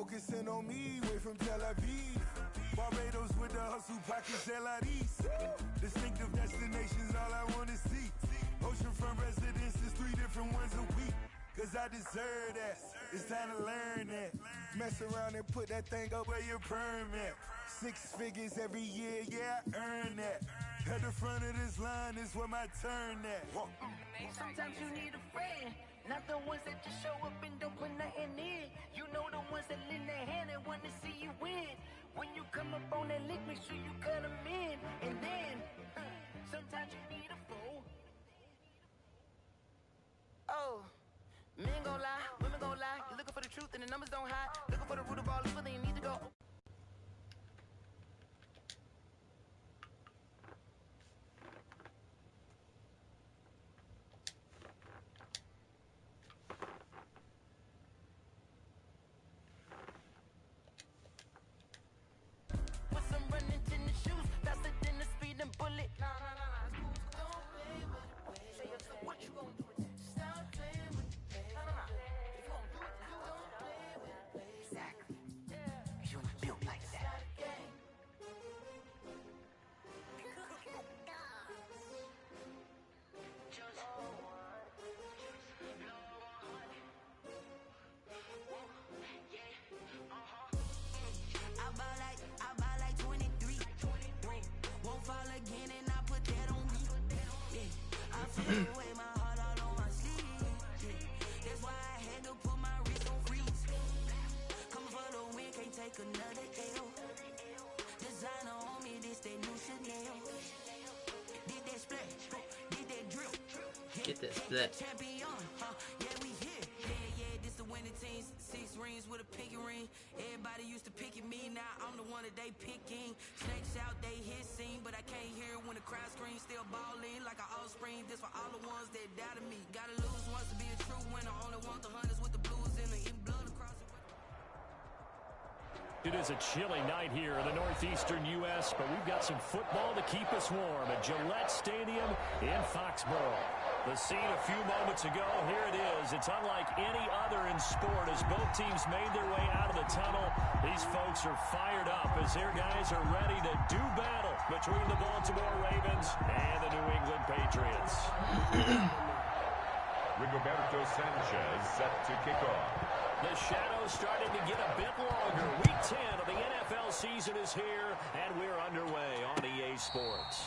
focusing on me, way from Tel Aviv. Barbados with the hustle pockets, LIDs. Distinctive destinations, all I wanna see. Oceanfront residences, 3 different ones a week. Cause I deserve that, it's time to learn that. Mess around and put that thing up where your permit. 6 figures every year, yeah, I earn that. At the front of this line is where my turn at. Sometimes you need a friend, not the ones that just show up and don't put nothing in. You know the ones that lend their hand and want to see you win. When you come up on that lick, make sure you cut them in. And then, sometimes you need a fool. Oh, men gon' lie, women gon' lie. You're looking for the truth and the numbers don't hide. Looking for the root of all evil, then you need to go. Put some running tennis shoes, faster than the speeding bullet. Nah. Don't play with it. Say yourself, what you gon' do with it? Stop playing with it. Nah. If you gon' do it, you don't play with it. Exactly. You was built like that. I buy like 23. Won't fall again and I put that on me. Yeah, I feel away my heart all on my sleeve. Yeah, that's why I had to put my wrist on freeze. Coming for the win, can't take another L. Designer on me, this that new Chanel. Did that splash, did that drip. Get that split. Champion, yeah, we here. Yeah, this the winning team. 6 rings with a pinky ring. Everybody used to pick at me, now I'm the one that they picking. Snakes out, they hit scene, but I can't hear when the crowd screams. Still balling like an offspring. This for all the ones that doubted me. Gotta lose once to be a true winner. Only want the hunters with the blues in the blood across the. It is a chilly night here in the northeastern U.S., but we've got some football to keep us warm at Gillette Stadium in Foxborough. The scene a few moments ago, here it is. It's unlike any other in sport as both teams made their way out of the tunnel. These folks are fired up as their guys are ready to do battle between the Baltimore Ravens and the New England Patriots. Rigoberto Sanchez set to kick off. The shadow's starting to get a bit longer. Week 10 of the NFL season is here, and we're underway on EA Sports.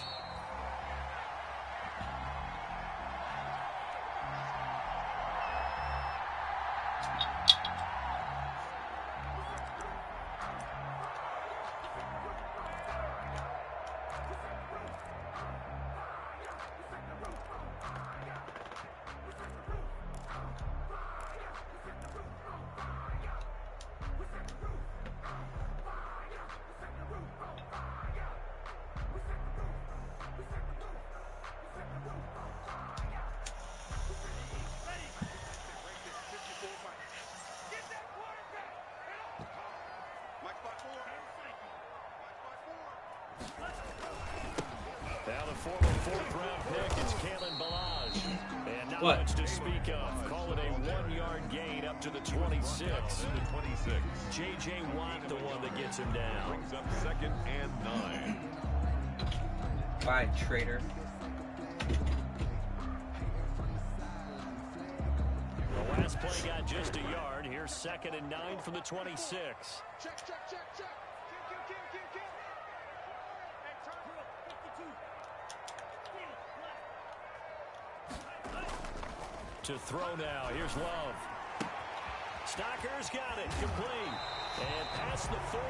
Now the former 4th-round pick, it's Kalen Balaj. And not much to speak of. Call it a 1-yard gain up to the 26. J.J. Watt, the one that gets him down. Brings up 2nd and 9. Bye, traitor. The last play got just a yard. Here's 2nd and 9 from the 26. Check. To throw now. Here's Love. Stocker's got it. Complete. And past the 40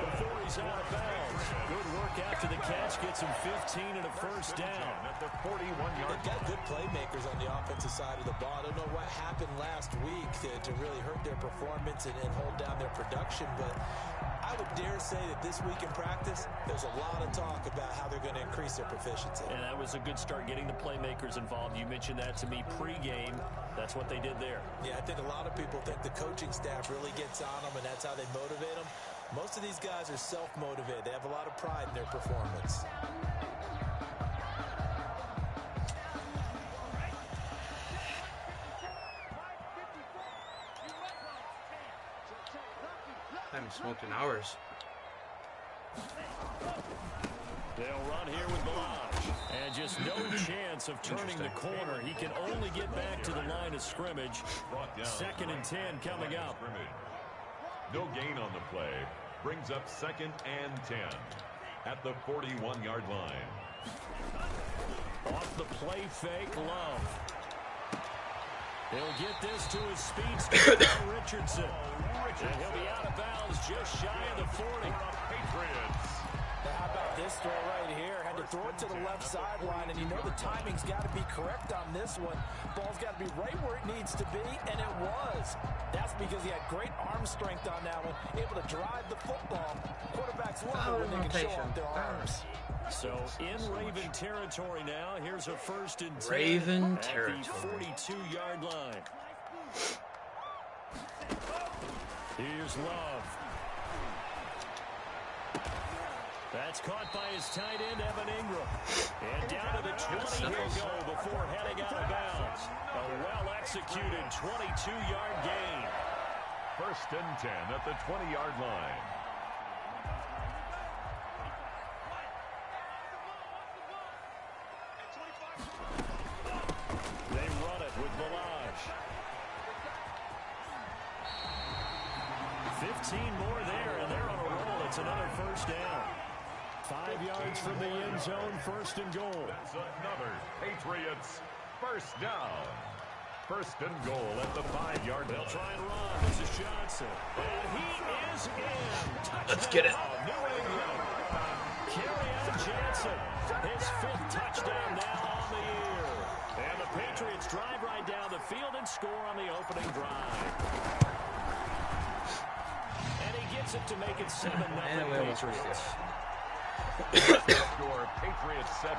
before he's out of bounds. Good work after the catch. Gets him 15 and a first down. At the 41-yard. They've got good playmakers on the offensive side of the ball. I don't know what happened last week to really hurt their performance and hold down their production, but I would dare say that this week in practice, there's a lot of talk about how they're going to increase their proficiency. And that was a good start getting the playmakers involved. You mentioned that to me pregame. That's what they did there. Yeah, I think a lot of people think the coaching staff really gets on them, and that's how they motivate them. Most of these guys are self-motivated. They have a lot of pride in their performance. I haven't smoked in hours. They'll run here with Balaj. And just no chance of turning the corner. He can only get back to the line of scrimmage. 2nd and 10 coming up. No gain on the play. Brings up 2nd and 10 at the 41-yard line. Off the play fake, Love. He'll get this to his speedster, Richardson. And he'll be out of bounds just shy of the 40. Patriots. How about this throw right here? Had to throw it to the left sideline, and you know the timing's got to be correct on this one. Ball's got to be right where it needs to be, and it was. That's because he had great arm strength on that one, able to drive the football. Quarterbacks love it when they can show off their arms. So in Raven territory now. Here's a 1st and 10 Raven at territory. the 42-yard line. Here's Love. That's caught by his tight end, Evan Ingram. And down to the 20 he'll go before heading out of bounds. A well-executed 22-yard gain. 1st and 10 at the 20-yard line. They run it with Balaj. 15 more there, and they're on a roll. It's another 1st down. 5 yards from the end zone, 1st and goal. That's another Patriots 1st down. 1st and goal at the 5-yard line. They'll try and run. This is Johnson. And he is in. Touchdown. Let's get it. New England. Kerryon Johnson. His 5th touchdown now on the year. And the Patriots drive right down the field and score on the opening drive. And he gets it to make it 7-0 Patriots. Score Patriots 7,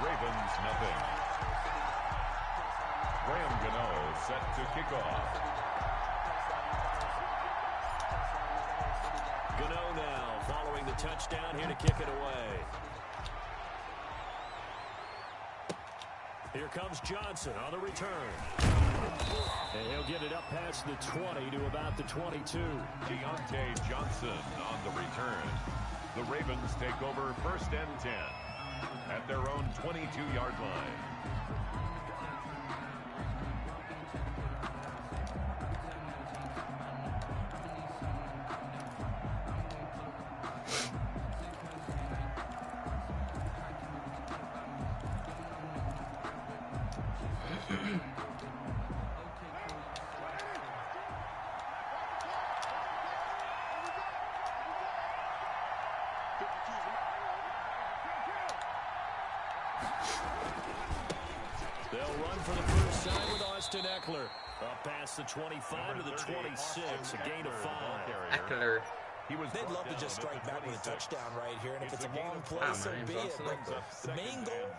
Ravens nothing. Graham Gano set to kick off. Gano now following the touchdown here to kick it away. Here comes Johnson on the return. And he'll get it up past the 20 to about the 22. Deontay Johnson on the return. The Ravens take over 1st and 10 at their own 22-yard line. They'll run for the first time with Austin Eckler. Up past the 25 to the 26, a gain of 5. Eckler. They'd love to just strike back with a touchdown right here, and if it's a long play, so be it. But the main goal,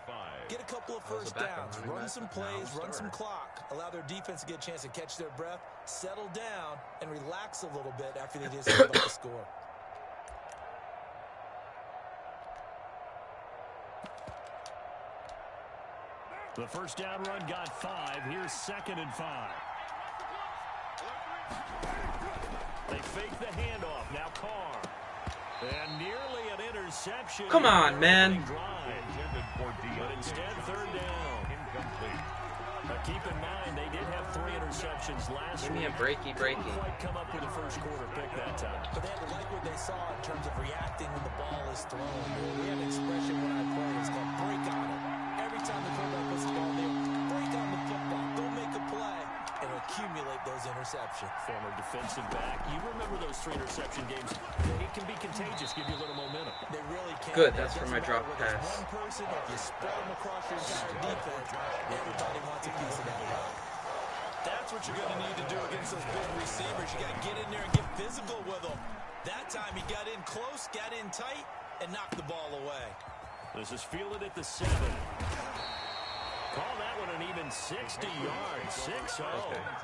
get a couple of 1st downs, run some plays, run some clock, allow their defense to get a chance to catch their breath, settle down, and relax a little bit after they just give up the score. The 1st down run got 5. Here's 2nd and 5. They fake the handoff. Now Carr. And nearly an interception. Come on, man. But instead, 3rd down. Incomplete. But keep in mind, they did have 3 interceptions last Give week. me a breaky. Couldn't quite come up with a first quarter pick that time. But they had to like what they saw in terms of reacting when the ball is thrown. We have an expression when I play. It's called break on it. Every time the quarterback puts the ball there, break on the football. Go make a play and accumulate those interceptions. Former defensive back. You remember those 3 interception games. It can be contagious, give you a little momentum. They really can. Good, that's for my drop pass. One person, or if you spread them across your entire defense, everybody wants a piece of that rock. That's what you're going to need to do against those big receivers. You got to get in there and get physical with them. That time he got in close, got in tight, and knocked the ball away. This is fielded at the 7. Call that one an even 60 yards. 6-0.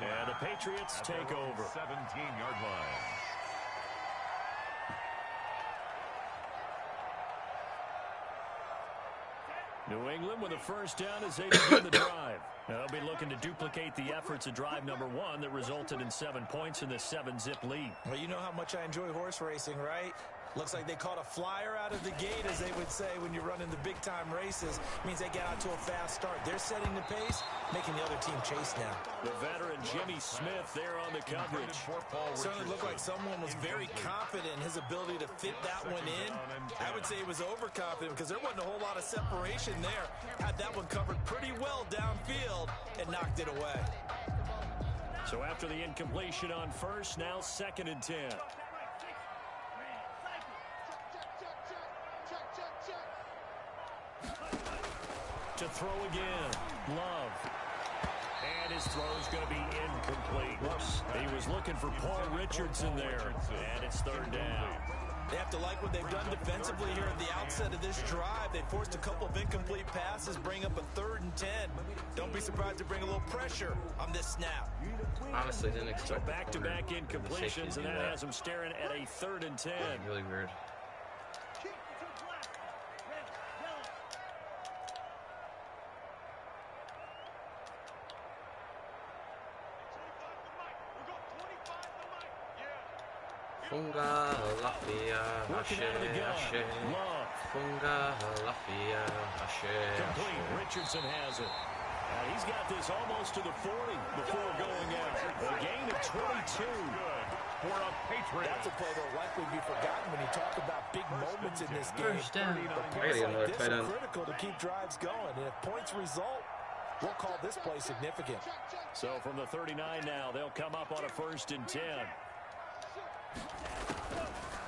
And the Patriots take over. 17-yard line. New England with a 1st down as they begin the drive. They'll be looking to duplicate the efforts of drive number 1 that resulted in 7 points in the 7-zip lead. Well, you know how much I enjoy horse racing, right? Looks like they caught a flyer out of the gate, as they would say when you're running the big-time races. Means they get out to a fast start. They're setting the pace, making the other team chase now. The veteran Jimmy Smith there on the coverage. Certainly looked like someone was very confident in his ability to fit that one in. I would say he was overconfident because there wasn't a whole lot of separation there. Had that one covered pretty well downfield and knocked it away. So after the incompletion on first, now 2nd and 10. To throw again, Love. And his throw's going to be incomplete. Whoops. He was looking for Paul Richardson there, and it's 3rd down. They have to like what they've done defensively here at the outset of this drive. They forced a couple of incomplete passes, bring up a 3rd and 10. Don't be surprised to bring a little pressure on this snap. Honestly, didn't expect back-to-back incompletions, and that has them staring at a 3rd and 10. Really weird. Funga Lafia Ashe. Funga Lafia Ashe. Complete. Richardson has it. And he's got this almost to the 40 before going out. A gain of 22. For a Patriot. That's a play that will likely be forgotten when you talk about big moments in this game. First down. But plays like this are critical to keep drives going. And if points result, we'll call this play significant. So from the 39 now, they'll come up on a 1st and 10.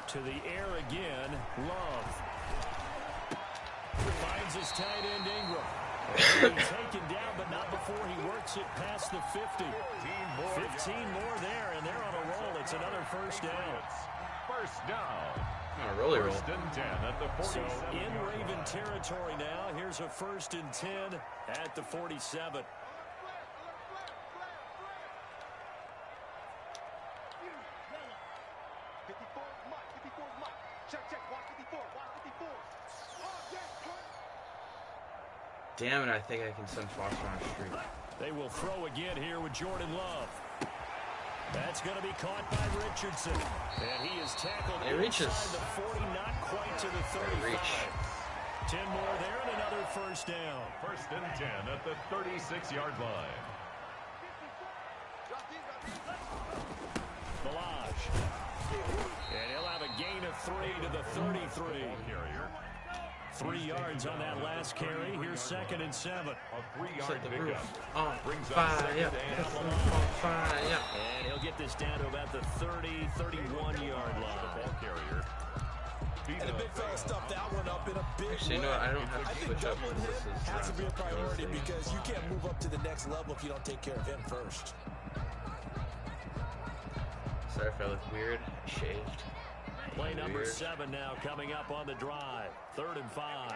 To the air again, Love. Finds his tight end Ingram. He's taken down, but not before he works it past the 50. 15 more there, and they're on a roll. It's another 1st down. First down. On a rolly roll. 1st and 10 at the 47. So in Raven territory now, here's a 1st and 10 at the 47. Damn it, I think I can send Foster on a streak. They will throw again here with Jordan Love. That's going to be caught by Richardson. And he is tackled inside the 40, not quite to the 35. 10 more there and another 1st down. 1st and 10 at the 36-yard line. Balaj. And he'll have a gain of 3 to the 33. 3 yards on that last carry. Here's 2nd and 7. A 3-yard pickup. On fire. On fire. And he'll get this down to about the 30-31-yard line. And the big fella stuffed that one up in a big Actually, you know what? I don't have to switch up. This has to be a priority because you can't move up to the next level if you don't take care of him first. Sorry if I look weird. Shaved. Play number 7 now coming up on the drive. 3rd and 5.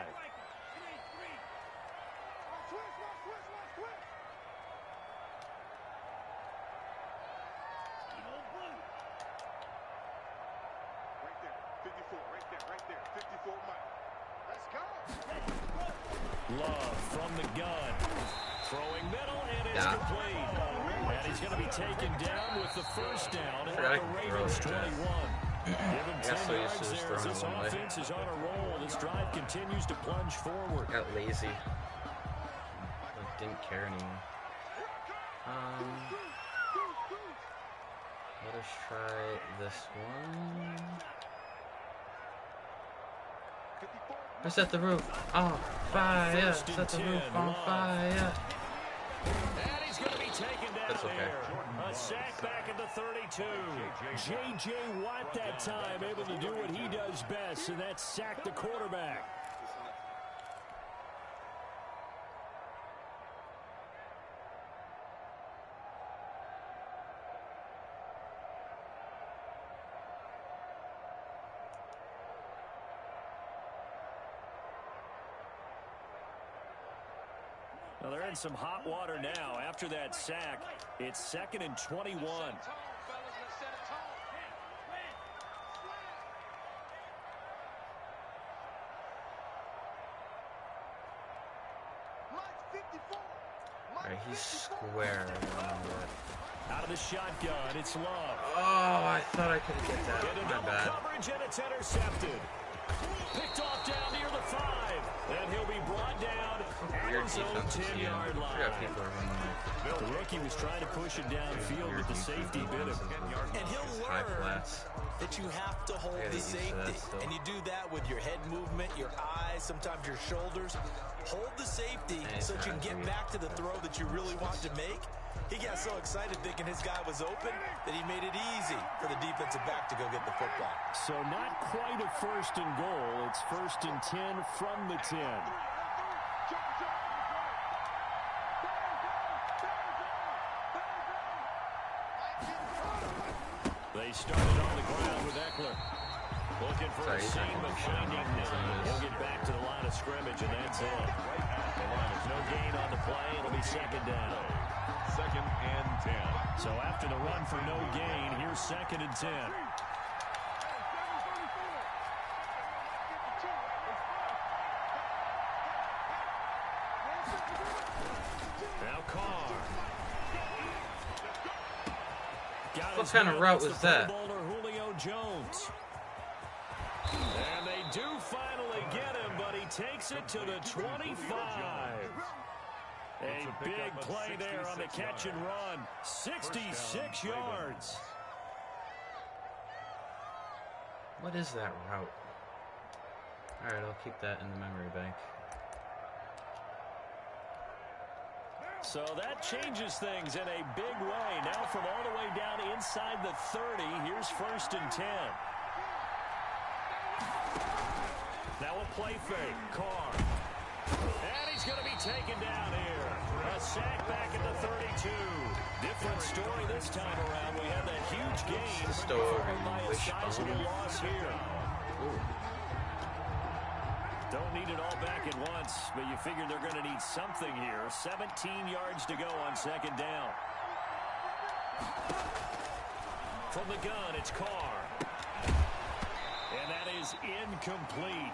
Love from the gun. Throwing middle, and it's complete. And he's going to be taken down with the 1st down at the Ravens 21. Give him 10 yards there as this offense is on a roll. This drive continues to plunge forward. Got lazy. I didn't care anymore. Let us try this one. Set the roof on fire. Set the roof on fire. And he's going to be taken down. That's okay. There. A sack back at the 32. J.J. Watt that time able to do what he does best, and that's sack the quarterback. Well, they're in some hot water now. After that sack, it's 2nd and 21. Alright, he's square. Out of the shotgun, it's Love. Oh, I thought I could get that. Into My double bad. coverage, and it's intercepted. Picked off down near the 5. And he'll be brought down at Weird his own defense. 10-yard I line. forgot people are running like The rookie was trying to push it downfield, but the safety bit him. And he'll high learn flats. that you have to hold I gotta the get used to safety. that still. And you do that with your head movement, your eyes, sometimes your shoulders. Hold the safety so that you can get back to the throw that you really want to make. He got so excited thinking his guy was open that he made it easy for the defensive back to go get the football. So not quite a 1st and goal. It's 1st and 10 from the 10. They started on the ground with Eckler. Looking for a seam, but finding none. He'll get back to the line of scrimmage, and that's it. No gain on the play. It'll be 2nd down. 2nd and 10. So after the run for no gain, here's 2nd and 10. Now Carr. What kind of route was that? Julio Jones. And they do finally get him, but he takes it to the 25. A big play there on the catch and run. 66 yards. What is that route? Alright, I'll keep that in the memory bank. So that changes things in a big way. Now from all the way down inside the 30, here's 1st and 10. Now a play fake. Carr. And he's going to be taken down here. A sack back at the 32. Different story this time around. We had that huge gain. Story. By a sizable loss here. Ooh. Don't need it all back at once, but you figure they're going to need something here. 17 yards to go on 2nd down. From the gun, it's Carr. And that is incomplete.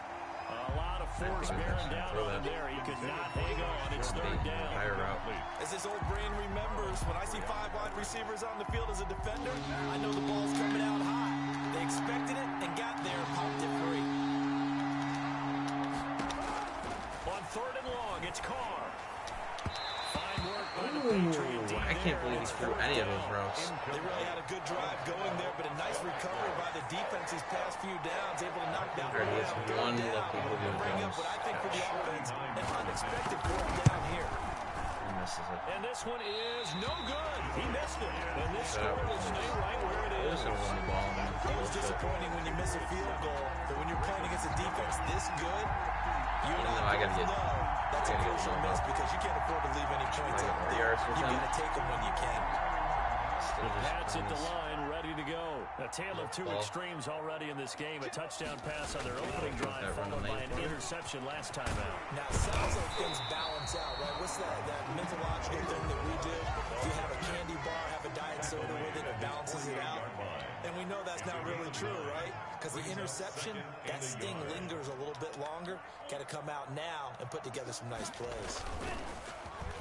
A lot of force bearing down on him there. He could not hang on. It's 3rd down. Higher route. As his old brain remembers, when I see 5 wide receivers on the field as a defender, I know the ball's coming out high. They expected it and got there and popped it free. On 3rd and long, it's Carr. Fine work by the Ooh, Patriot team I can't there. believe he It's threw 4th any of down. those routes. They really had a good drive going there, but a nice recovery by the defense these past few downs, able to knock down There he is, third one down lucky Julio and bring up Jones. what I think for the offense, an unexpected 4th down here. He misses it. And this one is no good. He missed it. And this score will stay right where it is. Won the ball. It was disappointing when you miss a field goal, but when you're playing against a defense this good, you and I gotta get. that's a crucial miss because you can't afford to leave any points out there. You got to take them when you can. Pats at the line, ready to go. A tale of two extremes already in this game. A touchdown pass on their opening drive, followed by an interception last time out. Now, it sounds like things balance out, right? What's that mythological thing that we do? If you have a candy bar, have a diet soda with it, it balances it out. And we know that's not really true, right? Because the interception, that sting lingers a little bit longer. Got to come out now and put together some nice plays.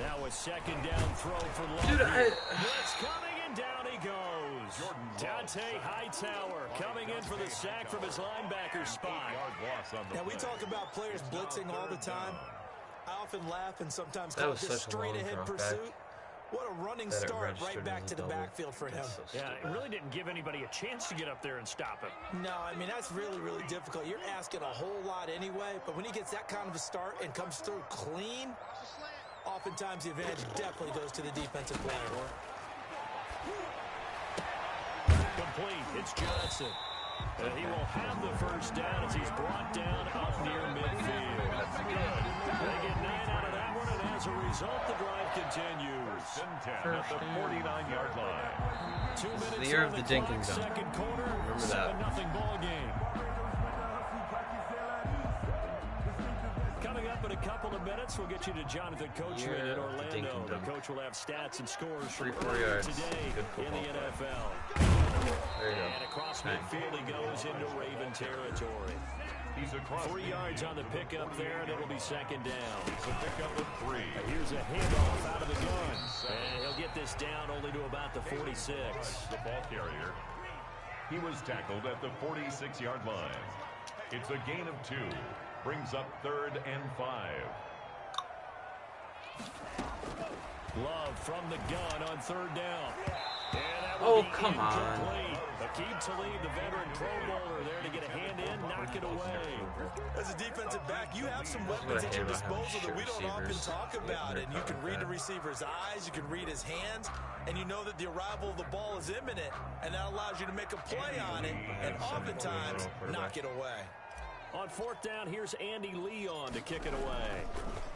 Now a 2nd down throw for Love. Dude, It's coming, and down he goes. Dante Hightower coming in for the sack from his linebacker spot. Now, we talk about players blitzing all the time. I often laugh and sometimes That call was it this such a long straight-ahead drop pursuit. back. What a running That it start right registered back as to a the double. backfield for him. That's so Yeah, it stupid. really didn't give anybody a chance to get up there and stop him. No, I mean, that's really, really difficult. You're asking a whole lot anyway, but when he gets that kind of a start and comes through clean, oftentimes the advantage definitely goes to the defensive player. Complete. It's Johnson. And he will have the 1st down as he's brought down up near midfield. They get 9 out of that one, and as a result, the drive continues. At the 49-yard line. 2 minutes the year of on the clock, Jenkins dunk. 2nd quarter, Remember that. 7-0 ball game. Coming up in a couple of minutes, we'll get you to Jonathan Coachman in Orlando. The coach will have stats and scores from 3-4 earlier yards. today Good in the football NFL. There you go. And across Bang. midfield, he goes into Raven territory. He's across 3 yards on the pickup there, and it'll be second down. It's a pickup of 3. Here's a handoff out of the gun. And he'll get this down only to about the 46. The ball carrier. He was tackled at the 46-yard line. It's a gain of 2. Brings up 3rd and 5. Love from the gun on 3rd down. Oh, come on. Akeem Talib, the veteran Pro Bowler, there to get a hand in, knock it away. As a defensive back, you have some weapons at your disposal that we don't often talk about. And you can read the receiver's eyes, you can read his hands, and you know that the arrival of the ball is imminent, and that allows you to make a play on it, and oftentimes knock it away. On 4th down, here's Andy Leon to kick it away.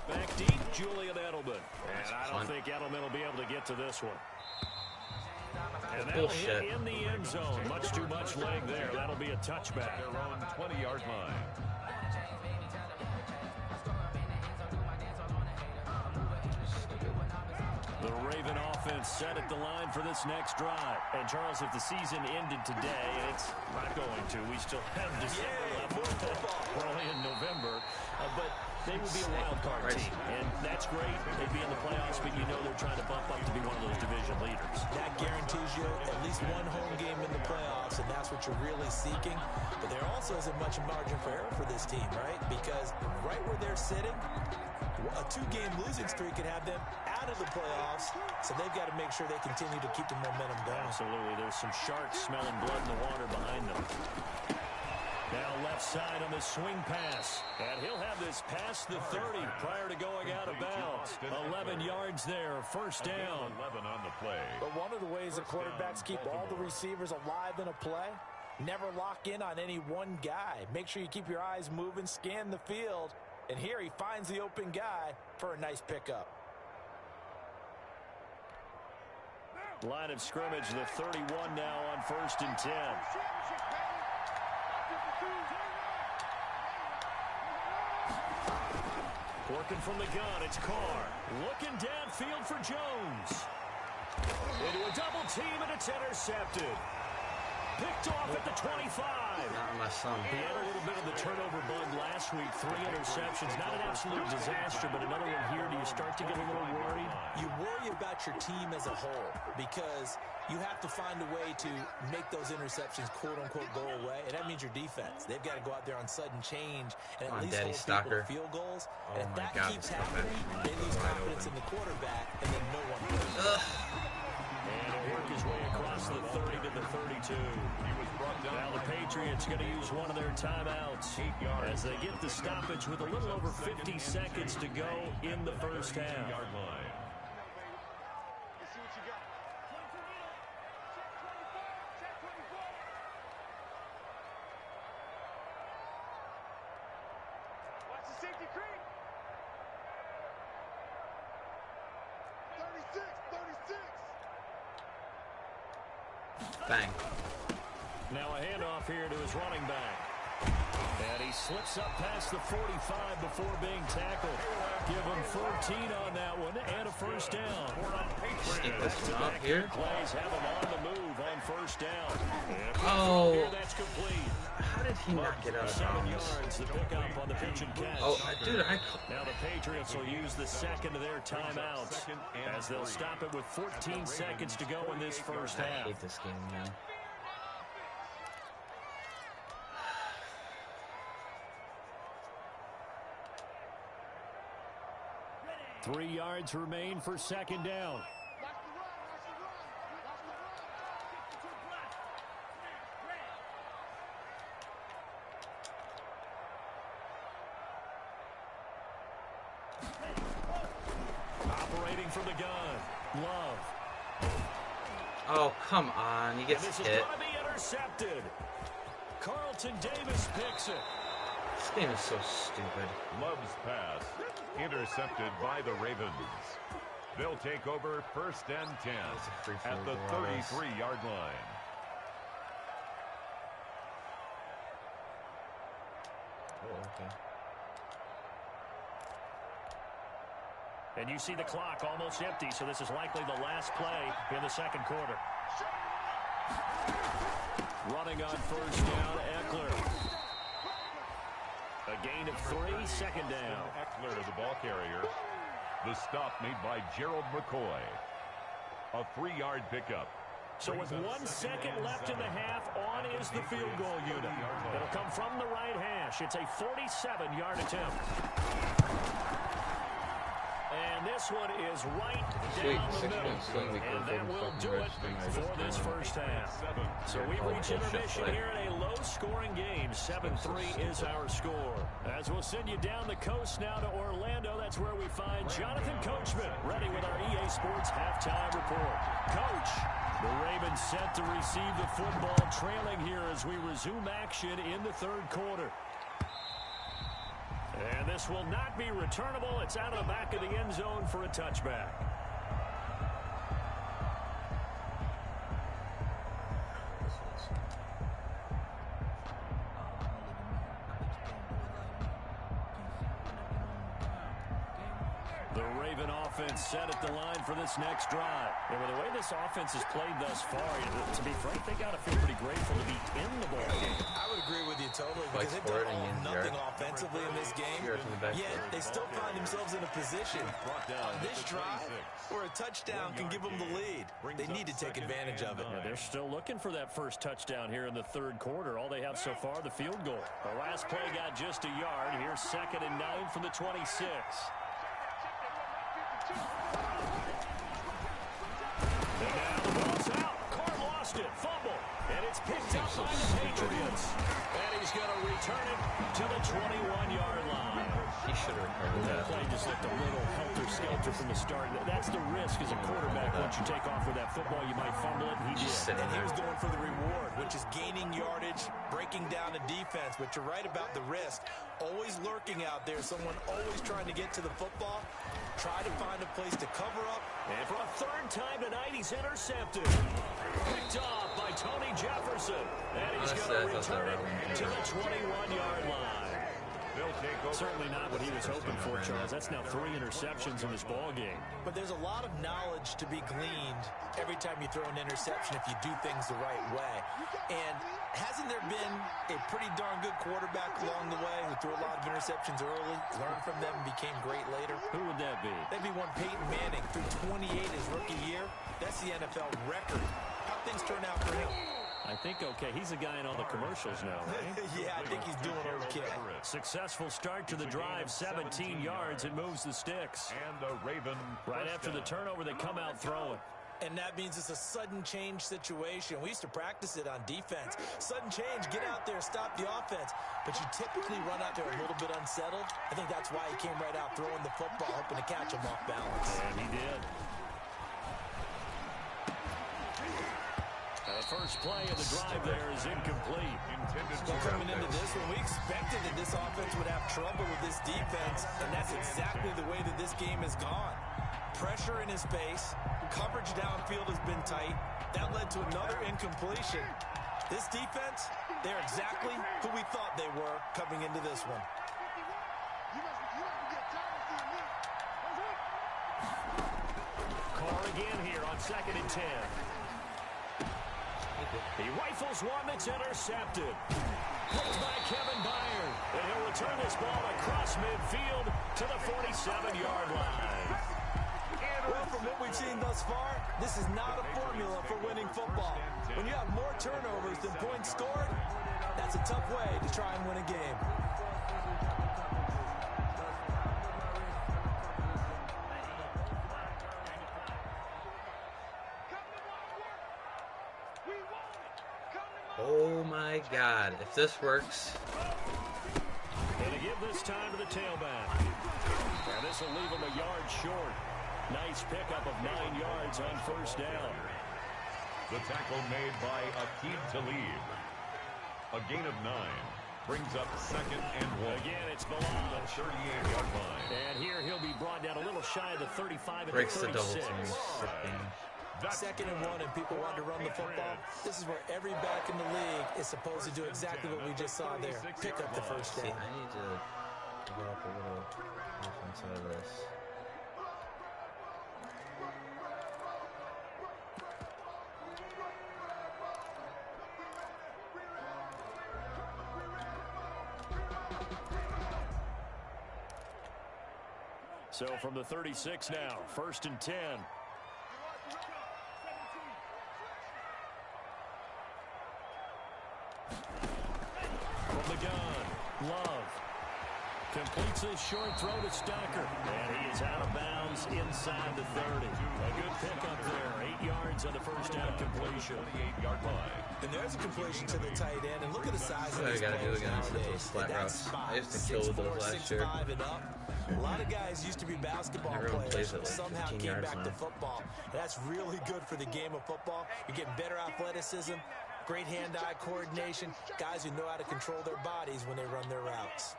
Back deep, Julian Edelman. And I don't think Edelman will be able to get to this one. And that'll hit in the end zone. Much too much leg there. That'll be a touchback. Their own 20-yard line. The Raven offense set at the line for this next drive. And, Charles, if the season ended today, and it's not going to, we still have December left. We're only in November. But they would be a wild card team. And that's great. They'd be in the playoffs, but you know they're trying to bump up to be one of those division leaders. That guarantees you at least one home game in the playoffs, and that's what you're really seeking. But there also isn't much margin for error for this team, right? Because right where they're sitting, a 2-game losing streak could have them out of the playoffs, so they've got to make sure they continue to keep the momentum going. Absolutely. There's some sharks smelling blood in the water behind them. Now left side on the swing pass. And he'll have this past the 30 prior to going out of bounds. 11 yards there, 1st down. 11 on the play. But one of the ways that quarterbacks keep all the receivers alive in a play, never lock in on any one guy. Make sure you keep your eyes moving, scan the field. And here he finds the open guy for a nice pickup. Line of scrimmage, the 31 now on 1st and 10. Working from the gun, it's Carr. Looking downfield for Jones. Into a double team, and it's intercepted. Picked off at the 25. Not my son. He had a little bit of the turnover bug last week. 3 interceptions. Not an absolute disaster, but another one here. Do you start to get a little worried? You worry about your team as a whole because you have to find a way to make those interceptions, quote-unquote, go away. And that means your defense. They've got to go out there on sudden change and at least hold people to field goals. And if that keeps happening, they lose confidence in the quarterback, and then no one wins. And he'll work his way across the 30 to the 32. Now the Patriots going to use one of their timeouts as they get the stoppage with a little over 50 seconds to go in the 1st half. Watch the safety creep. 36, 36. Bang. Now a handoff here to his running back. And he slips up past the 45 before being tackled. Give him 14 on that one and a 1st down. Sneak this one up here. Plays have him on the move on 1st down. Oh. Here, that's complete. How did he not get out of 7 bounds? yards, the pickup on the pitch and catch. Oh, dude, Now the Patriots will use the second of their timeouts as they'll stop it with 14 seconds to go in this 1st I half. hate this game, man. Three yards remain for 2nd down. Operating from the gun. Love. Oh, come on. He gets This is hit. going to be intercepted. Carlton Davis picks it. This game is so stupid. Love's pass intercepted by the Ravens. They'll take over 1st and 10 at the 33-yard line. Oh, okay. And you see the clock almost empty, so this is likely the last play in the 2nd quarter. Running on 1st down, Eckler. A gain of 3, second down. Eckler, the ball carrier. The stop made by Gerald McCoy. A 3-yard pickup. So with 1 second left in the half, on is the field goal unit. It'll come from the right hash. It's a 47-yard attempt. And this one is right down the middle. And that will do it for this first half. So we reach intermission here in a low-scoring game. 7-3 is our score. As we'll send you down the coast now to Orlando, that's where we find Jonathan Coachman, ready with our EA Sports halftime report. Coach, the Ravens set to receive the football, trailing here as we resume action in the third quarter. And this will not be returnable. It's out of the back of the end zone for a touchback. The Raven offense set at the line for this next drive. And with the way this offense has played thus far, to be frank, they got to feel pretty grateful to be in the ball game. I would agree with you totally because they've done nothing offensively in this game, yet they still find themselves in a position on this drive where a touchdown can give them the lead. They need to take advantage of it. Yeah, they're still looking for that first touchdown here in the third quarter. All they have so far, the field goal. The last play got just a yard. Here's 2nd and 9 from the 26. And now the ball's out. Carr lost it. Fumble. And it's picked up by the Patriots. And he's going to return it to the 21-yard line. He should have recovered that. The play just looked a little helter-skelter from the start. That's the risk as a quarterback. Once you take off with that football, you might fumble it, and he did. And he was going for the reward, which is gaining yardage, breaking down a defense. But you're right about the risk. Always lurking out there. Someone always trying to get to the football. Try to find a place to cover up. And for a third time tonight, he's intercepted. Picked off by Tony Jefferson. And he's going to return it to the 21-yard line. Certainly not what he was hoping for, Charles. That's now 3 interceptions in this ball game. But there's a lot of knowledge to be gleaned every time you throw an interception if you do things the right way. And hasn't there been a pretty darn good quarterback along the way who threw a lot of interceptions early, learned from them, and became great later? Who would that be? That'd be one Peyton Manning, threw 28 his rookie year. That's the NFL record. How things turn out for him? I think okay. He's a guy in all the commercials now, right? Yeah, I think he's doing okay. Successful start to the drive, 17 yards. It moves the sticks. And a Raven. Right after the turnover, they come out throwing. And that means it's a sudden change situation. We used to practice it on defense. Sudden change, get out there, stop the offense. But you typically run out there a little bit unsettled. I think that's why he came right out throwing the football, hoping to catch him off balance. And he did. The first play of the drive there is incomplete. Well, coming into this one, we expected that this offense would have trouble with this defense, and that's exactly the way that this game has gone. Pressure in his face, coverage downfield has been tight. That led to another incompletion. This defense, they're exactly who we thought they were coming into this one. Carr again here on 2nd and 10. He rifles one that's intercepted. Picked by Kevin Byard. And he'll return this ball across midfield to the 47-yard line. Well, from what we've seen thus far, this is not a formula for winning football. When you have more turnovers than points scored, that's a tough way to try and win a game. Oh my God, if this works. Gonna give this time to the tailback. And this will leave him a yard short. Nice pickup of 9 yards on first down. The tackle made by Aqib Talib. A gain of 9 brings up 2nd and 1. Again, it's Bilal. 38-yard line. And here he'll be brought down a little shy of the 35 at Breaks the the double 36. team. 2nd and 1 and people want to run the football. This is where every back in the league is supposed to do exactly what we just saw there. Pick up the first See, down. I need to develop a little difference out of this. So from the 36 now, 1st and 10. From the gun, Love. Completes his short throw to Stacker. And he is out of bounds inside the 30. A good pickup there. 8 yards on the first down completion. 28-yard line. And there's a completion to the tight end. And look at the size of I these gotta do players against those nowadays. flat At that routes. spot, I used to kill with those 6'4", last year. 6'5" and up. A lot of guys used to be basketball Everyone players, plays it like somehow 15 came yards back now. to football. That's really good for the game of football. You're getting better athleticism, great hand-eye coordination, guys who know how to control their bodies when they run their routes.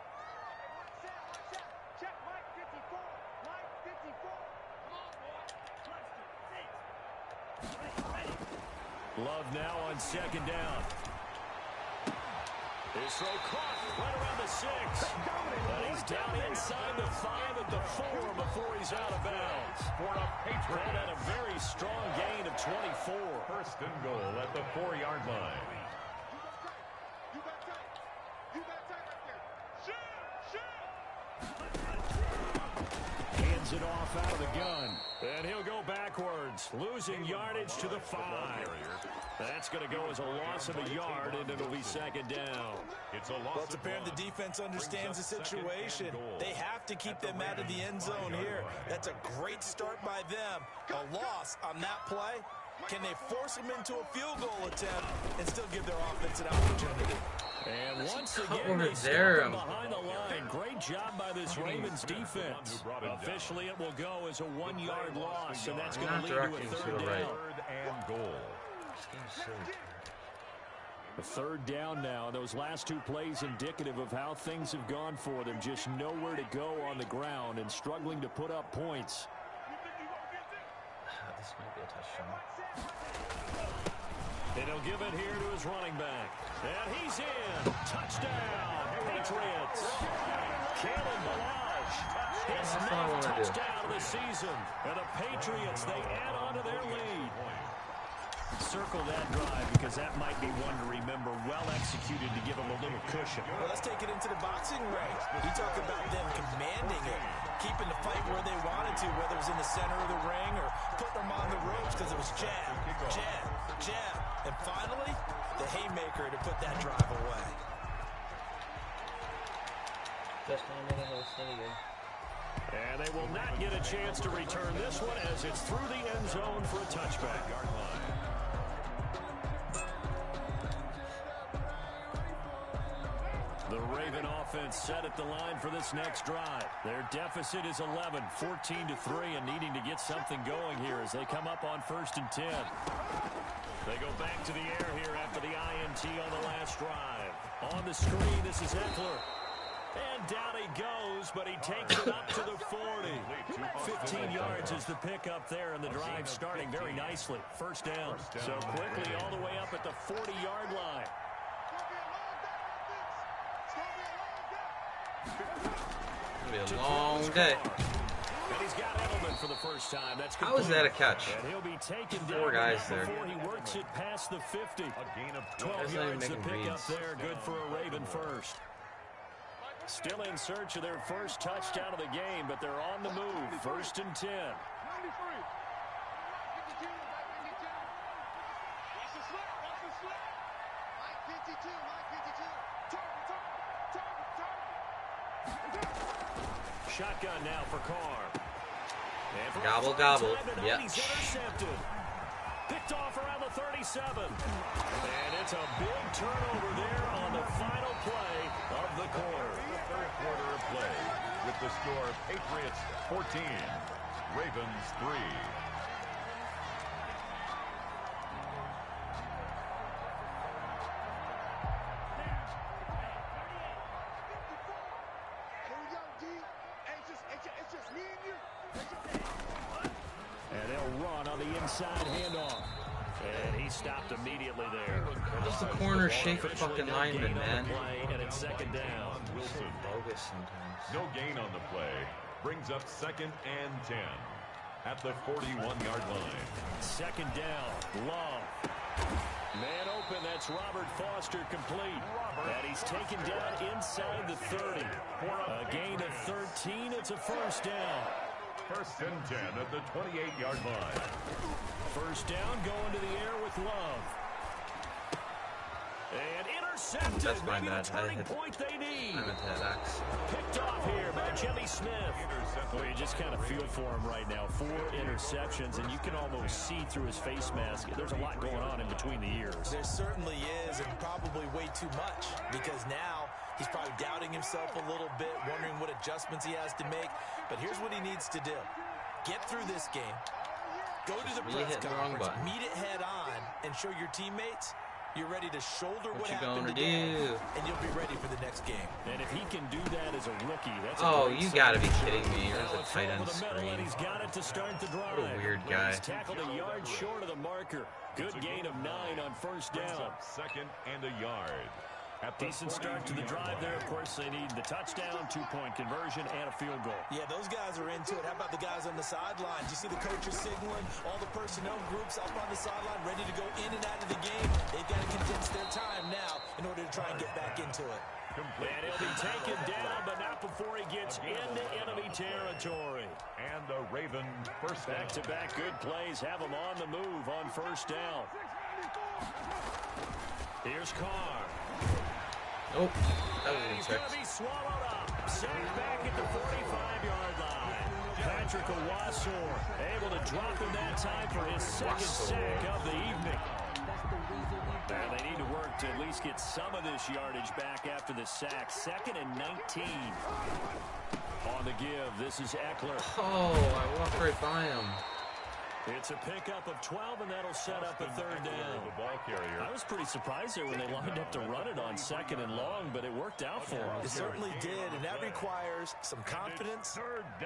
Love now on 2nd down. His throw caught right around the 6. But he's down inside the 5 at the 4 before he's out of bounds. For a Patriots. That had a very strong gain of 24. 1st and goal at the 4-yard line. Hands it off out of the gun. And he'll go backwards, losing yardage to the 5. That's going to go as a loss of a yard, and it'll be 2nd down. It's a loss. Well, it's apparent the defense understands the situation. They have to keep them out of the end zone here. That's a great start by them. A loss on that play. Can they force them into a field goal attempt and still give their offense an opportunity? And once Cut again, over they stop there. him behind the line. Great job by this Ravens defense. Officially, it will go as a 1-yard loss, and that's going to lead to a 3rd down. 3rd and goal. A 3rd down now. Those last 2 plays indicative of how things have gone for them. Just nowhere to go on the ground and struggling to put up points. This might be a touchdown. And he'll give it here to his running back. And he's in. Touchdown, Patriots. Kalen Balazs. His 9th touchdown of the season. And the Patriots, they add on to their lead. Circle that drive because that might be one to remember. Well executed to give them a little cushion. Well, let's take it into the boxing ring. You talk about them commanding it, keeping the fight where they wanted to, whether it was in the center of the ring or putting them on the ropes because it was jab, jab, jab. And finally, the haymaker to put that drive away. And they will not get a chance to return this one as it's through the end zone for a touchback. The Raven offense set at the line for this next drive. Their deficit is 11, 14-3, and needing to get something going here as they come up on 1st and 10. They go back to the air here after the INT on the last drive. On the screen, this is Eckler. And down he goes, but he takes it up to the 40. 15 yards is the pickup there, and the drive starting very nicely. 1st down. So quickly all the way up at the 40-yard line. It's gonna be a long day. And he's got Edelman for the first time. That's How is that a catch? And he'll be taken 4 down guys there. before he works it past the 50. A gain of 12 That's not even yards to making pick up reads. there. Good for a Raven first. Still in search of their first touchdown of the game, but they're on the move. 1st and 10. Shotgun now for Carr. And for Gobble, a gobble. time tonight, Yep. He's intercepted. Picked off around the 37. And it's a big turnover there on the final play of the quarter. The 3rd quarter of play with the score Patriots 14, Ravens 3. And they'll run on the inside handoff. And he stopped immediately there. Just the corner shake a fucking lineman, man. Play, and it's 2nd down. Wilson. Bogus sometimes. No gain on the play. Brings up 2nd and 10 at the 41-yard line. 2nd down. Love. Man open, that's Robert Foster complete. And he's taken down inside the 30. A gain of 13, it's a 1st down. First and 10 at the 28-yard line. First down, going to the air with Love. And intercepted. That's my Maybe bad. the turning point they need. I meant to hit X. Picked off here by Jimmy Smith. Well, you just kind of feel for him right now. 4 interceptions, and you can almost see through his face mask. There's a lot going on in between the ears. There certainly is, and probably way too much, because now he's probably doubting himself a little bit, wondering what adjustments he has to make. But here's what he needs to do. Get through this game. Go to the press conference, meet it head on, and show your teammates you're ready to shoulder what happened today, and you'll be ready for the next game. And if he can do that as a rookie, that's you gotta be kidding me. There's a tight end screen. He's got it to start the drive. What a weird guy. He's tackled a yard short of the marker. Good gain of 9 on first down. Second and a yard. Decent start to the drive there. Of course, they need the touchdown, 2-point conversion, and a field goal. Yeah, those guys are into it. How about the guys on the sidelines? You see the coaches signaling, all the personnel groups up on the sideline ready to go in and out of the game. They've got to condense their time now in order to try and get back into it. And he'll be taken down, but not before he gets into enemy territory. And the Raven first down. Back-to-back good plays have him on the move on first down. Here's Carr. Oh, that was He's going to be swallowed up. Sacked back at the 45-yard line. Patrick Owasor able to drop him that time for his second sack of the evening. And they need to work to at least get some of this yardage back after the sack. 2nd and 19. On the give, this is Eckler. Oh, I walked right by him. It's a pickup of 12, and that'll set up a 3rd down. The ball carrier. I was pretty surprised there when they lined up to run it on 2nd and long, but it worked out for them. It certainly did, and that requires some confidence,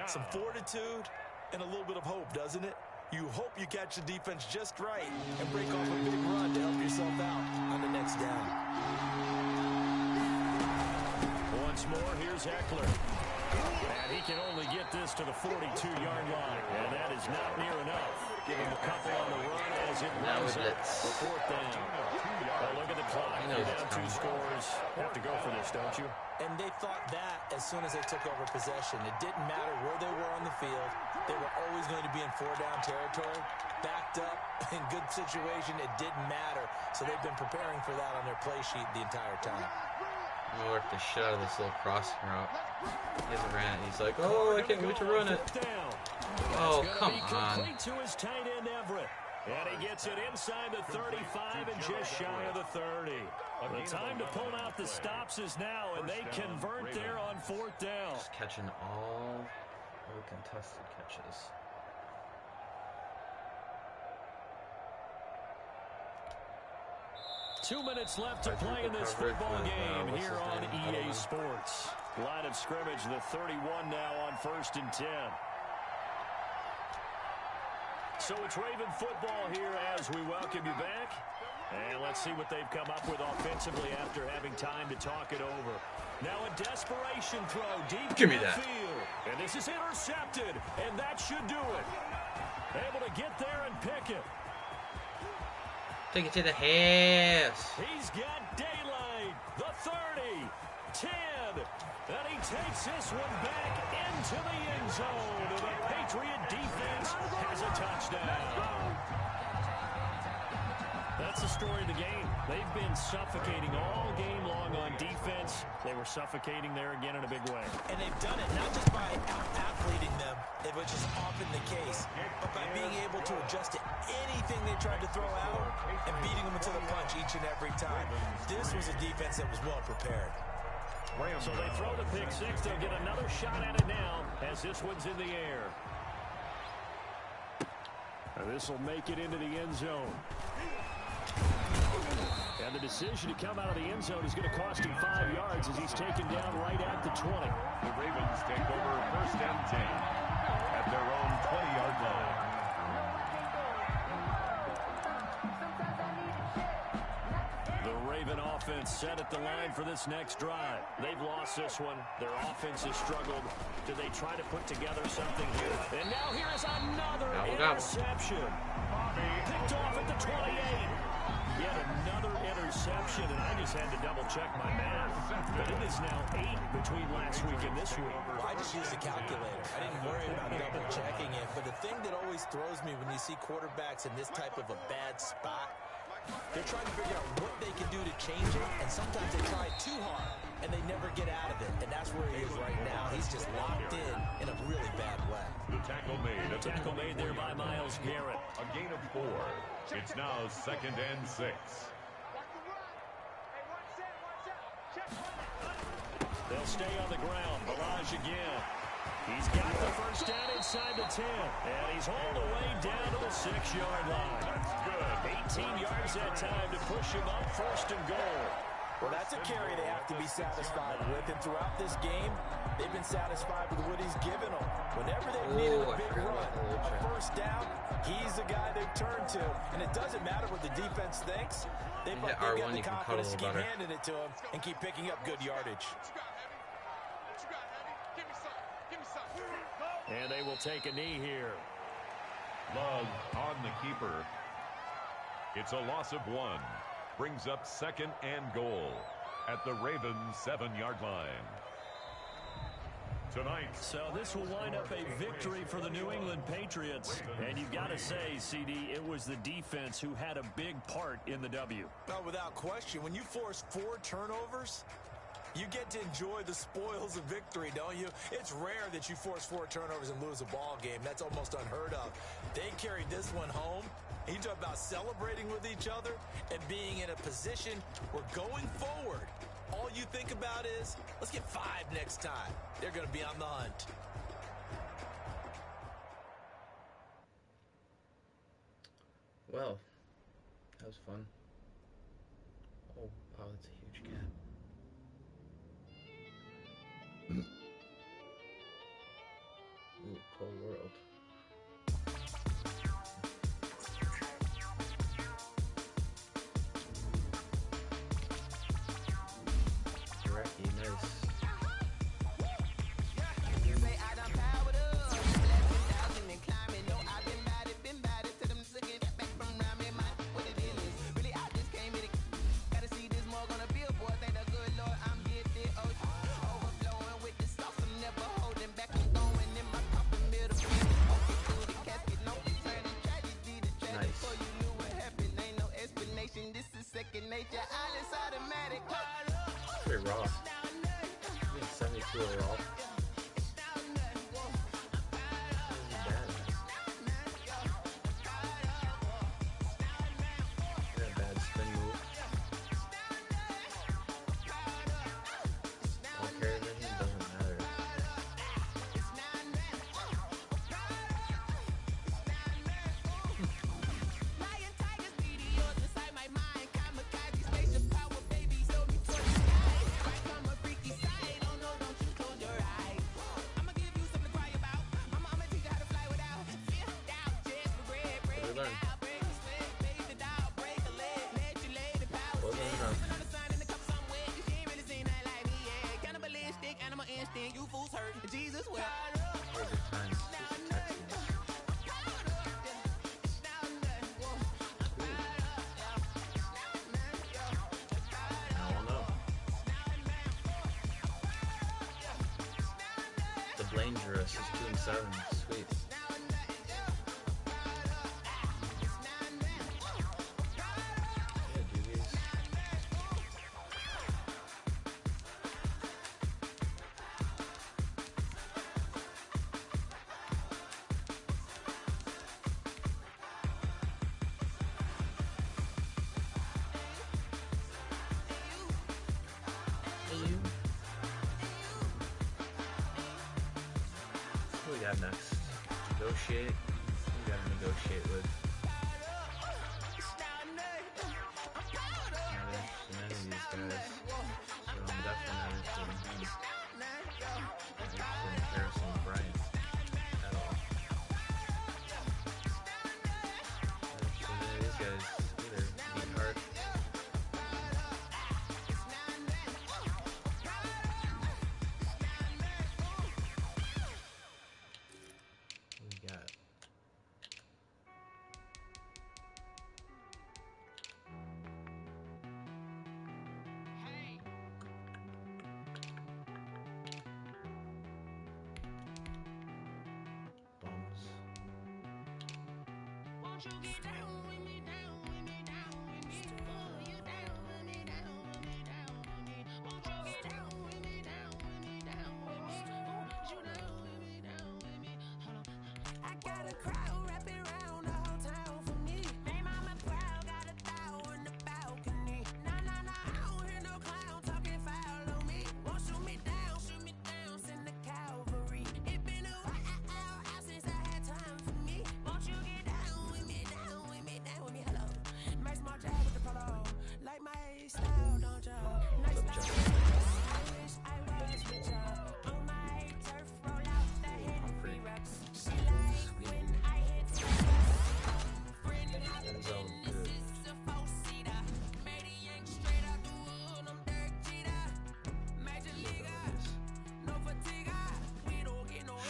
some fortitude, and a little bit of hope, doesn't it? You hope you catch the defense just right and break off a big run to help yourself out on the next down. Once more, here's Eckler. And he can only get this to the 42-yard line, and that is not near enough. Give him a couple on the run as it runs up for 4th down. Well, look at the clock. You're down 2 scores. Have to go for this, don't you? And they thought that as soon as they took over possession. It didn't matter where they were on the field. They were always going to be in 4-down territory. Backed up, in good situation, it didn't matter. So they've been preparing for that on their play sheet the entire time. I'm gonna work the shit out of this little crossing route. He hasn't ran it. He's like, oh, I can't wait to run it. Oh, come on. To his tight end Everett. And he gets it inside the 35 and just shy of the 30. The time to pull out the stops is now, and they convert there on 4th down. Just catching all the contested catches. Two minutes left to play in this football game here on EA Sports. Line of scrimmage, the 31 now on 1st and 10. So it's Raven football here as we welcome you back. And let's see what they've come up with offensively after having time to talk it over. Now a desperation throw deep Give me in the that. field. And this is intercepted, and that should do it. Able to get there and pick it. Take it to the house. He's got daylight. The 30, 10, and he takes this one back into the end zone. And the Patriot defense has a touchdown. That's the story of the game. They've been suffocating all game long on defense. They were suffocating there again in a big way. And they've done it not just by out-athleting them, which is often the case, but by being able to adjust to anything they tried to throw out and beating them into the punch each and every time. This was a defense that was well prepared. So they throw the pick six. They'll get another shot at it now as this one's in the air. This will make it into the end zone. And the decision to come out of the end zone is going to cost him 5 yards as he's taken down right at the 20. The Ravens take over 1st and 10 at their own 20-yard line. The Raven offense set at the line for this next drive. They've lost this one. Their offense has struggled. Do they try to put together something here? And now here is another interception. Picked off at the 28. Yet another interception, and I just had to double-check my math. But it is now 8 between last week and this week. Well, I just used a calculator. I didn't worry about double checking it. But the thing that always throws me when you see quarterbacks in this type of a bad spot, they're trying to figure out what they can do to change it. And sometimes they try too hard, and they never get out of it. And that's where he is right now. He's just locked in a really bad way. The tackle made. The tackle made there by Myles Garrett. A gain of 4. It's now 2nd and 6. They'll stay on the ground. Barrage again. He's got the first down inside the 10. And he's hauled away down to the 6-yard line. That's good. 18 yards that time to push him up 1st and goal. Well, that's a carry they have to be satisfied with. And throughout this game, they've been satisfied with what he's given them. Whenever they've needed a big run, a first down, he's the guy they've turned to. And it doesn't matter what the defense thinks. They've got the confidence to keep handing it to him and keep picking up good yardage. And they will take a knee here. Love on the keeper. It's a loss of 1. Brings up 2nd and goal at the Ravens' 7-yard line. Tonight. So this will wind up a victory for the New England Patriots. And you've got to say, CD, it was the defense who had a big part in the W. Well, without question, when you force 4 turnovers, you get to enjoy the spoils of victory, don't you? It's rare that you force 4 turnovers and lose a ball game. That's almost unheard of. They carried this one home. You talk about celebrating with each other and being in a position where going forward, all you think about is, let's get 5 next time. They're going to be on the hunt. Well, that was fun. Oh, wow, that's a huge cat. Ooh, cold world. Recky, nice. Pretty raw. 72 overall. Bad spin move. Okay, then it doesn't matter. Dangerous is 2-7. Sweet. Yeah, doogies. What we got next? Negotiate. We gotta negotiate with. Not interested in any of these guys. So I'm definitely not interested in him. Not interested in Harrison Bryant at all. Not interested in any of these guys either. Beat Hart.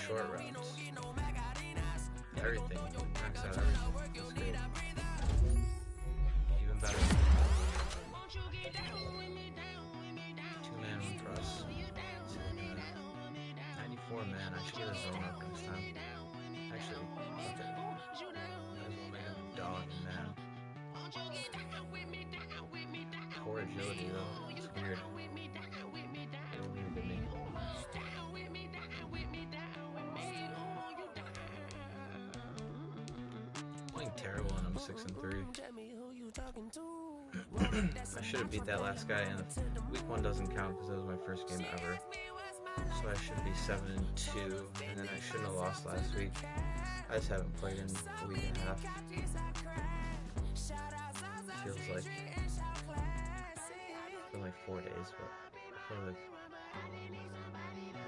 Short routes. Everything. Max out everything. That's good. Even better. 2-man, 1 cross. 94 man. I should get a zone up next time. Actually, okay. Might as well make him a dog, man. Poor agility though. It's weird. It'll leave it me. Playing terrible and I'm 6-3. I should have beat that last guy, and week 1 doesn't count because that was my first game ever. So I should be 7-2, and then I shouldn't have lost last week. I just haven't played in a week and a half. Feels like it's been like 4 days, but I feel like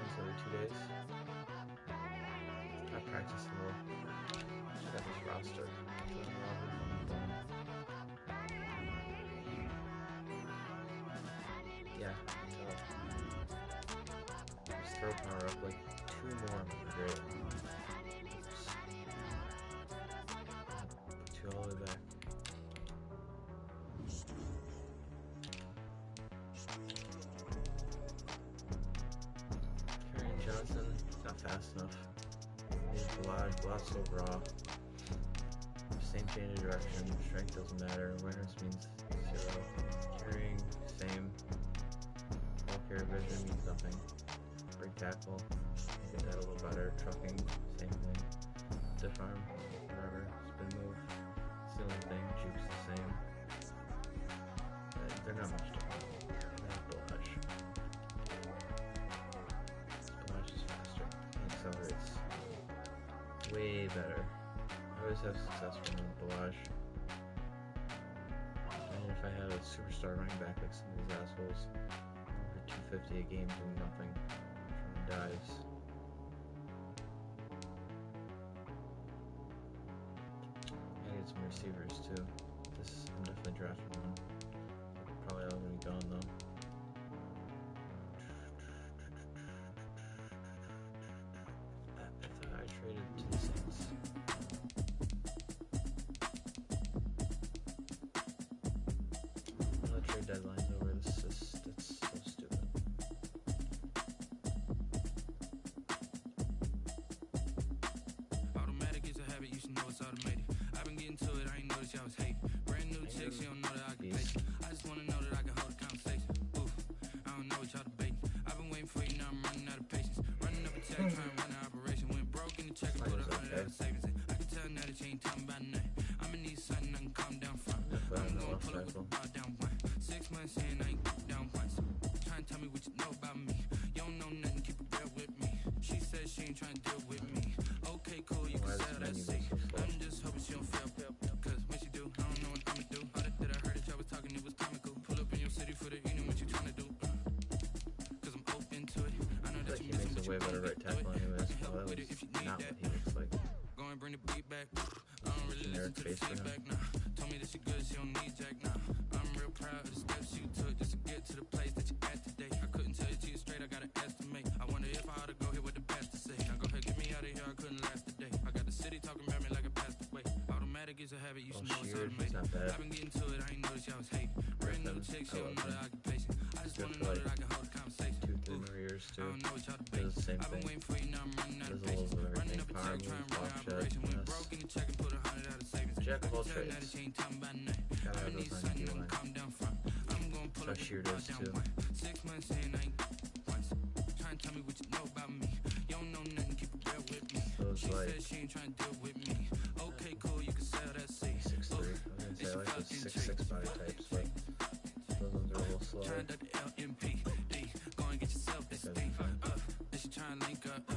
it's every 2 days. I practiced a little. I got this roster. Yeah, just throw power up like 2 more would be great. Oops. 2 all the way back. Karen Johnson, not fast enough. He's Blat's so raw. Same change of direction, strength doesn't matter, awareness means 0. Carrying, same. Ball carrier vision means nothing. Break tackle, get that a little better. Trucking, same thing. Stiff arm, whatever. Spin move, it's the only thing. Juke's the same. They're not much different. Not Bolash. Bolash is faster. And accelerates way better. I always have success from Bolash. And if I had a superstar running back like some of these assholes, over 250 a game doing nothing from dives. I need some receivers too. I'm definitely drafting one. Probably already gone though. I thought I traded to the Saints. Trade deadlines over. That's so stupid. Automatic is a habit, you should know it's automated. I've been getting to it, I ain't noticed y'all was hating. Brand new chicks, you don't know that I can pay. I just wanna know that I can hold a conversation. Oof, I don't know what y'all debating. I've been waiting for you, now I'm running out of patience. Running up a check, trying to run an operation. Went broke in the check and put 100 out of savings in. I can tell now that you ain't talking about nothing. I'ma need something I can calm down from. I'm gonna pull up with the bar down one. 6 months in, I ain't down once. Trying to tell me what you know about me. You don't know nothing, keep it real with me. She says she ain't trying to deal with me. Okay, cool, you can settle that seat. I'm just hoping she don't fail. Cause when she do, I don't know what I'ma do. All that I heard that y'all was talking, it was comical. Pull up in your city for the evening, what you trying to do? Cause I'm open to it. I know that you missing, but you won't get through it. I can help with it if you need that. Go and bring the beat back. I don't really listen to the feedback, nah. Told me that she good, she don't need Jack, nah. I'm real proud of the steps you took just to get to the place that you at today. I couldn't tell you to you straight, I gotta estimate. I wonder if I ought to go here with the best to say. Now go ahead, get me out of here, I couldn't last today. I got the city talking about me like I passed away. Automatic is a habit, you should know it's automated. I've been getting to it, I ain't noticed y'all was hating. Brand new chicks, you don't know the occupation. I just wanna know that I can hold a conversation. Two years too. I don't know what y'all debating. I've been waiting for you, now I'm running out of patience. Running up a check, trying to run an operation. Went broke in the check and put 100 out of savings. Jack of all trades. Gotta have those on your D-line. Especially sheer does too. 6 months in, I ain't once. Trying to tell me what you know about me. You don't know nothing, keep it real with me. She said she ain't trying to deal with me. Okay, cool, you can sell that seat. 6'3". I was gonna say I like the 6'6" body types, but those ones are a little slower. Trying to LMP. Go and get yourself this thing. She trying to link up.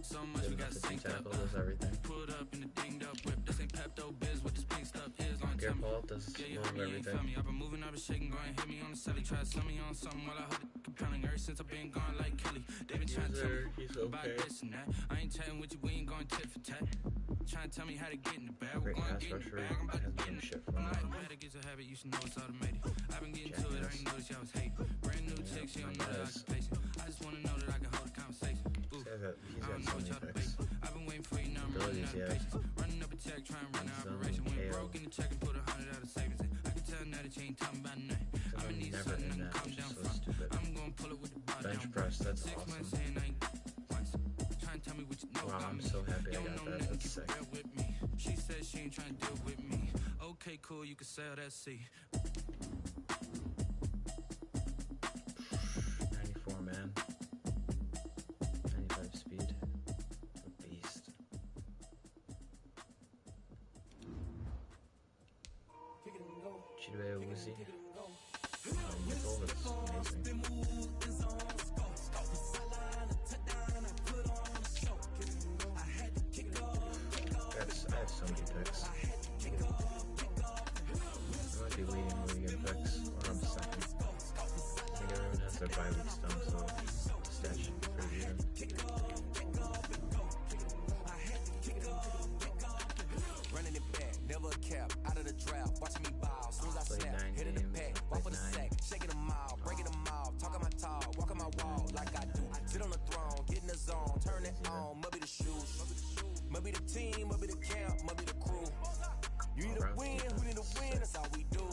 So much we got synced up. Everything. Put up in the dinged up whip. This ain't Pepto Biz. What this pink stuff is. Long Gear time. Paul does everything. I've been moving, I've been shaking, go and hit me on the celly. Try to sell me on something while I hold it compelling. Ever since I've been gone like Kelly. They been trying to tell me about this and that. I ain't chatting with you, we ain't going tit for tat. Trying to tell me how to get in the bag. We're going to get in the bag. I'm about to get in the shit. I'm like, better get a habit, you should know it's automated. I've been getting to it, I ain't noticed y'all was hating. Brand new chick, she don't know that occupation. I just want to know that I can hold a conversation. Ooh, I don't know what y'all debate. I've been waiting for you, now I'm running out of patience. Running up a check, trying to run an operation. Went broke in the check and put 100 out of savings in. I can tell now that you ain't talking about nothing. I've been need something I can calm down from. I'm gonna pull it with the bar down. Bench press, that's 6 awesome. months in, I ain't once. Trying to tell me what you know about I'm me. so happy I You don't got know that. nothing, That's keep it sick. real with me. She said she ain't trying to deal with me. Okay, cool, you can sell that seat. 94, man. 95 speed. A beast. Chidway Uzi. Nickel, that's amazing. I have so many picks. I might be leading when we get picks, or I'm second. I think everyone has their bye weeks done, so stat should be pretty even. Running it back, never a cap, out of the draft, watching me ball. Soon as I snap, hit in the pack, walk for the sack, shaking them all, breaking them all, talking my talk, walking my wall like I do. Sit on the throne, get in the zone, turn it on, must be the shoes, must be the team, must be the camp, must be the crew. You need a win, we need a win, that's all we do.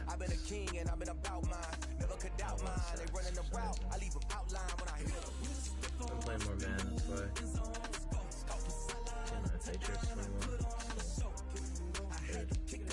I've been a king and I've been about mine, never could doubt mine. They running the route, I leave them outline when I hit them. I'm playing more man, that's why. Team at Patriots 21. So, good. Second.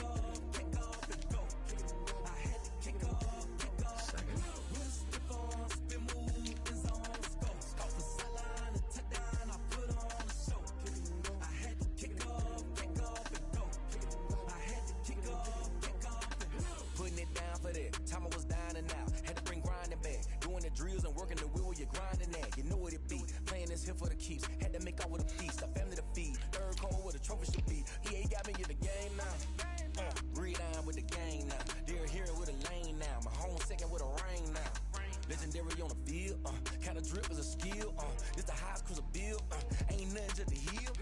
Putting it down for that. Time I was dining out. Had to bring grinding back. Doing the drills and working the wheel where you're grinding at. You know what it be. Playing this here for the keeps. Had to make out with a feast. A family to feed. Third cold where the trophy should be. EA got me in the game now. Red iron with the gang now. They're here with a lane now. My home second with a rain now. Legendary on the field. Kind of drip is a skill. This the highest cruiser bill. Ain't nothing just to heal.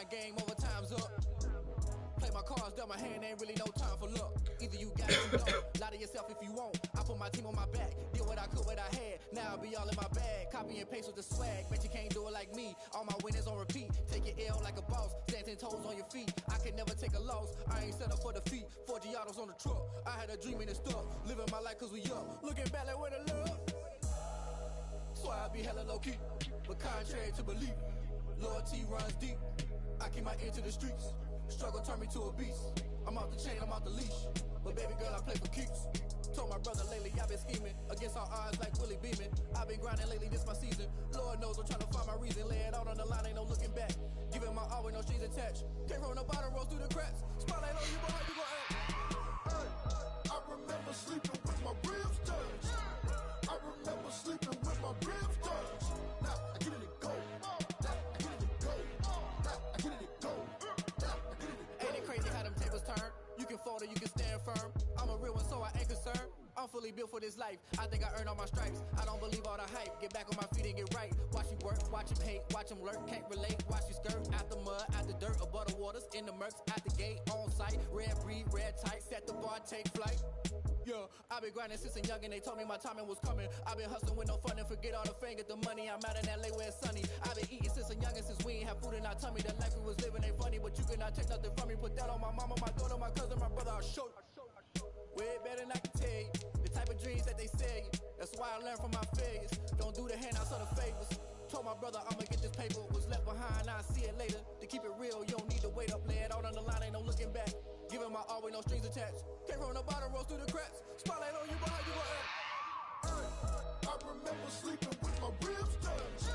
Game over, time's up. Play my cards, dealt my hand, ain't really no time for luck. Either you got it or you don't. Lie to yourself if you won't. I put my team on my back, did what I could, what I had. Now I'll be all in my bag. Copy and paste with the swag. Bet you can't do it like me. All my winners on repeat. Take your L like a boss. Stand 10 toes on your feet. I can never take a loss. I ain't set up for defeat. 4 Giottos on the truck. I had a dream and it's stuck. Living my life cause we up. Looking back like where the love. So I be hella low key. But contrary to belief, loyalty runs deep. I keep my ear to the streets. Struggle turned me to a beast. I'm off the chain, I'm off the leash. But baby girl, I play for keeps. Told my brother lately I've been scheming against all odds like Willie Beeman. I've been grinding lately, this my season. Lord knows I'm trying to find my reason. Lay it out on the line, ain't no looking back. Giving my all with no strings attached. Can't roll no bottom, roll through the cracks. Spotlight on you, but how you gon' act? Hey, I remember sleeping with my ribs touched. I remember sleeping with my ribs touched. Now I get it go. Now I get it go. Now I get it go. Now I get it go. Ain't it crazy how them tables turn? You can fold or you can stand firm. I'm a real one, so I ain't concerned. I'm fully built for this life. I think I earned all my stripes. I don't believe all the hype. Get back on my feet and get right. Watch you work, watch him hate, watch him lurk. Can't relate, watch you skirt. Out the mud, out the dirt, above the waters, in the murks, out the gate, on site. Red breed, red tight, set the bar, take flight. Yeah, I've been grinding since a young and they told me my timing was coming. I've been hustling with no fun and forget all the fame, get the money. I'm out in LA where it's sunny. I've been eating since a young and since we ain't have food in our tummy. The life we was living ain't funny, but you cannot take nothing from me. Put that on my mama, my daughter, my cousin, my brother, I'll show you. Way better than I can tell you. The type of dreams that they sell you. That's why I learned from my failures. Don't do the handouts or the favors. Told my brother I'ma get this paper. Was left behind, I'll see it later. To keep it real, you don't need to wait up. Lay it out on the line, ain't no looking back. Giving my all with no strings attached. Can't roll no bottom, roll through the cracks. Spotlight on you, but how you gon' act? I remember sleeping with my ribs touched.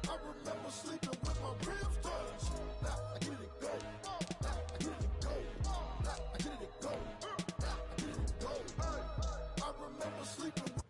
I remember sleeping with my ribs touched. Now I get it go. Now I get it go. Now I get it go. Now I get it go. I remember sleeping with